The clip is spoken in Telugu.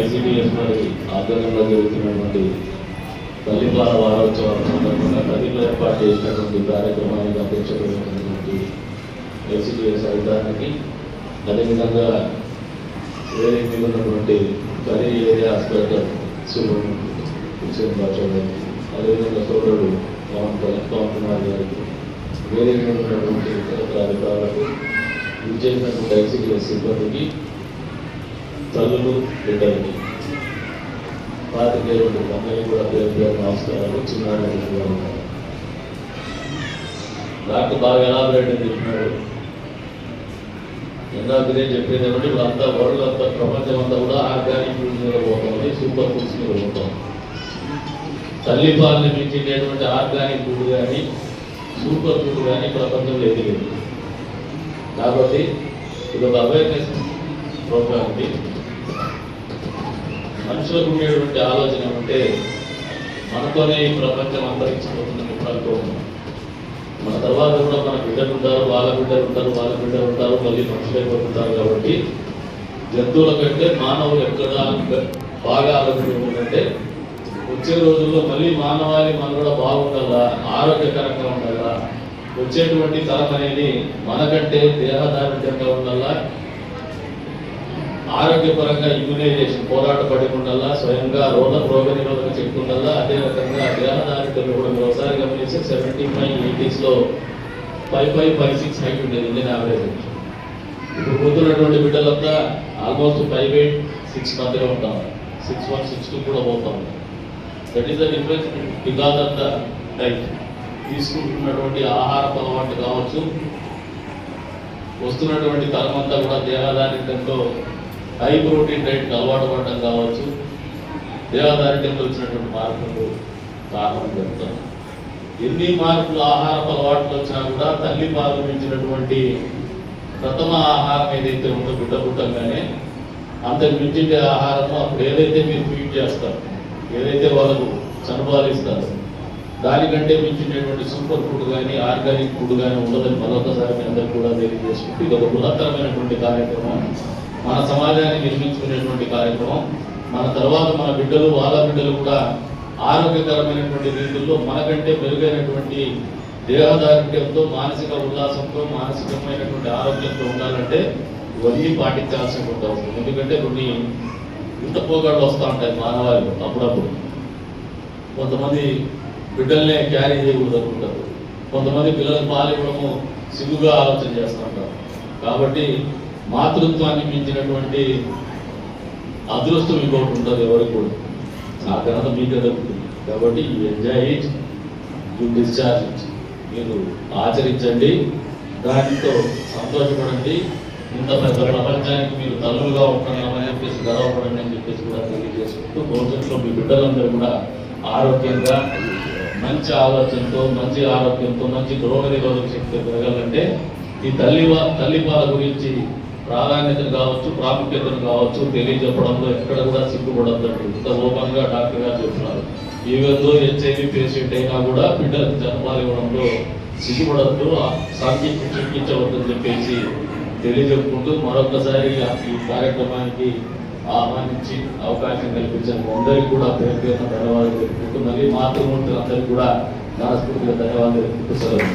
ఐసిడిఎస్ వారి ఆధ్వర్యంలో జరుగుతున్నటువంటి తల్లిపాల వారోత్సవాల సందర్భంగా ప్రతిలో ఏర్పాటు చేసినటువంటి కార్యక్రమానికి అధ్యక్షుడైనటువంటి ఐసిడిఎస్ అధికారికి, అదేవిధంగా వేరే మీద ఉన్నటువంటి కరీ ఏరియా హాస్పిటల్ హుసేన్ బాషా గారికి, అదేవిధంగా సోదరుడు పవన్ కుమార్ గారికి, వేరే మీద ఉన్నటువంటి ఇతర అధికారులకు, విజయించినటువంటి ఐసిడిఎస్ సిబ్బందికి, తల్లులు, బిడ్డలకి, పాతికేయుడు అందరికీ కూడా పేరు పేరు నమస్కారాలు. చిన్నాడు డాక్టర్ బాగా ఎలాబరేట్ చెప్పినాడు. ఇందాకనే చెప్పేది ఏమంటే ఇప్పుడు అంతా వరల్డ్ అంతా ప్రపంచం అంతా కూడా ఆర్గానిక్ ఫుడ్ మీద పోతుంది, సూపర్ ఫుడ్స్ మీద పోతాం. తల్లిపాలని మించినటువంటి ఆర్గానిక్ ఫుడ్ కానీ సూపర్ ఫుడ్ కానీ ప్రపంచంలో ఏది లేదు. కాబట్టి ఇది ఒక అవేర్నెస్ ప్రోగ్రామ్ ఉంది. మనుషులకు ఉండేటువంటి ఆలోచన అంటే మనతోనే ఈ ప్రపంచం అంతరించిపోతుందని అనుకోకుండా మన తర్వాత కూడా మన బిడ్డలు ఉంటారు, వాళ్ళ బిడ్డలు ఉంటారు, వాళ్ళ బిడ్డలు ఉంటారు, మళ్ళీ మనుషులు అయిపోతుంటారు. కాబట్టి జంతువుల కంటే మానవులు ఎక్కడ బాగా ఆలోచన ఉందంటే వచ్చే రోజుల్లో మళ్ళీ మానవాళి మనం కూడా బాగుండాలా, ఆరోగ్యకరంగా ఉండాలా, వచ్చేటువంటి తరం అనేది మనకంటే దేహదారిద్ర్యంగా ఉండాలా, ఆరోగ్యపరంగా ఇమ్యునైజేషన్ పోరాటపడి ఉండాలా, స్వయంగా రోగ నిరోధక శక్తి ఉండాలా. అదే రకంగా దేహదారిద్ర్యంలో కూడా ఒకసారి గమనిస్తే 75, 80s 5'5", 5'6" హైట్ ఉండేది ఇండియన్ యావరేజ్. ఇప్పుడు పోతున్నటువంటి బిడ్డలంతా ఆల్మోస్ట్ 5'8", 6 మధ్యలో ఉంటాం, 6'1", 6'2" కూడా పోతాం. That is the difference because of the diet. తీసుకుంటున్నటువంటి ఆహారపు అలవాటు కావచ్చు, వస్తున్నటువంటి తరం అంతా కూడా దేహదారిద్ర్యంతో హై ప్రోటీన్ డైట్కి అలవాటు పడటం కావచ్చు, దేహదారిద్ర్యంలో వచ్చినటువంటి మార్పులు కారణం చెప్తాను. ఎన్ని మార్పులు ఆహారపు అలవాట్లు వచ్చినా కూడా తల్లి పాలు మించినటువంటి ప్రథమ ఆహారం ఏదైతే ఉందో బిడ్డ పుట్టంగానే అంతకు మించిండే ఆహారము అప్పుడు ఏదైతే మీరు ఫీడ్ చేస్తారు, ఏదైతే వాళ్ళకు చనుబాలిస్తారు, దానికంటే మించినటువంటి సూపర్ ఫుడ్ కానీ ఆర్గానిక్ ఫుడ్ కానీ ఉండదని మరొకసారి మీ అందరికీ కూడా తెలియజేసుకుంటూ ఇది ఒక బృహత్తరమైనటువంటి కార్యక్రమం, మన సమాజాన్ని నిర్మించుకునేటువంటి కార్యక్రమం. మన తర్వాత మన బిడ్డలు, వాళ్ళ బిడ్డలు కూడా ఆరోగ్యకరమైనటువంటి రీతుల్లో మనకంటే మెరుగైనటువంటి దేహదారిద్ర్యంతో, మానసిక ఉల్లాసంతో, మానసికమైనటువంటి ఆరోగ్యంతో ఉండాలంటే ఇవన్నీ పాటించాల్సినటువంటి అవసరం. ఎందుకంటే కొన్ని ఇంత పోగాళ్ళు వస్తూ ఉంటాయి మానవాళిలో. అప్పుడప్పుడు కొంతమంది బిడ్డల్నే క్యారీ చేయకూడదు అనుకుంటారు, కొంతమంది పిల్లలకు పాలు ఇవ్వడము సిగ్గుగా ఆలోచన చేస్తూ ఉంటారు. కాబట్టి మాతృత్వాన్ని మించినటువంటి అదృష్టం ఇంకొకటి ఉంటుంది ఎవరికి కూడా, ఆ ఘనత మీకే దొరుకుతుంది. కాబట్టి you enjoy it, you discharge it. మీరు ఆచరించండి, దానితో సంతోషపడండి. ఇంత పెద్ద ప్రపంచానికి మీరు తల్లులుగా ఉంటున్నామని చెప్పేసి గర్వపడండి అని చెప్పేసి కూడా తెలియజేసుకుంటూ భవిష్యత్తులో మీ బిడ్డలందరూ కూడా ఆరోగ్యంగా, మంచి ఆలోచనతో, మంచి ఆరోగ్యంతో, మంచి రోగ నిరోధక శక్తి పెరగాలంటే ఈ తల్లిపాల గురించి ప్రాధాన్యతను కావచ్చు, ప్రాముఖ్యతను కావచ్చు తెలియజెప్పడంలో ఎక్కడ కూడా సిగ్గుపడద్దండి. ఇంత ఓపెన్గా డాక్టర్ గారు చెప్తున్నారు. ఈవెందో హెచ్ఐవి పేషెంట్ అయినా కూడా బిడ్డలకు జన్మాలు ఇవ్వడంలో సిగ్గుపడద్దు, సంఖ్యించవద్దని చెప్పేసి తెలియజెప్పుకుంటూ మరొకసారి ఈ కార్యక్రమానికి ఆహ్వానించి అవకాశం కల్పించిన అందరికీ కూడా పేరు పేరున ధన్యవాదాలు తెలుపుకుంటూ మళ్ళీ మాతృమూర్తులందరికీ కూడా మనస్ఫూర్తిగా ధన్యవాదాలు తెలుపుతూ సెలవు.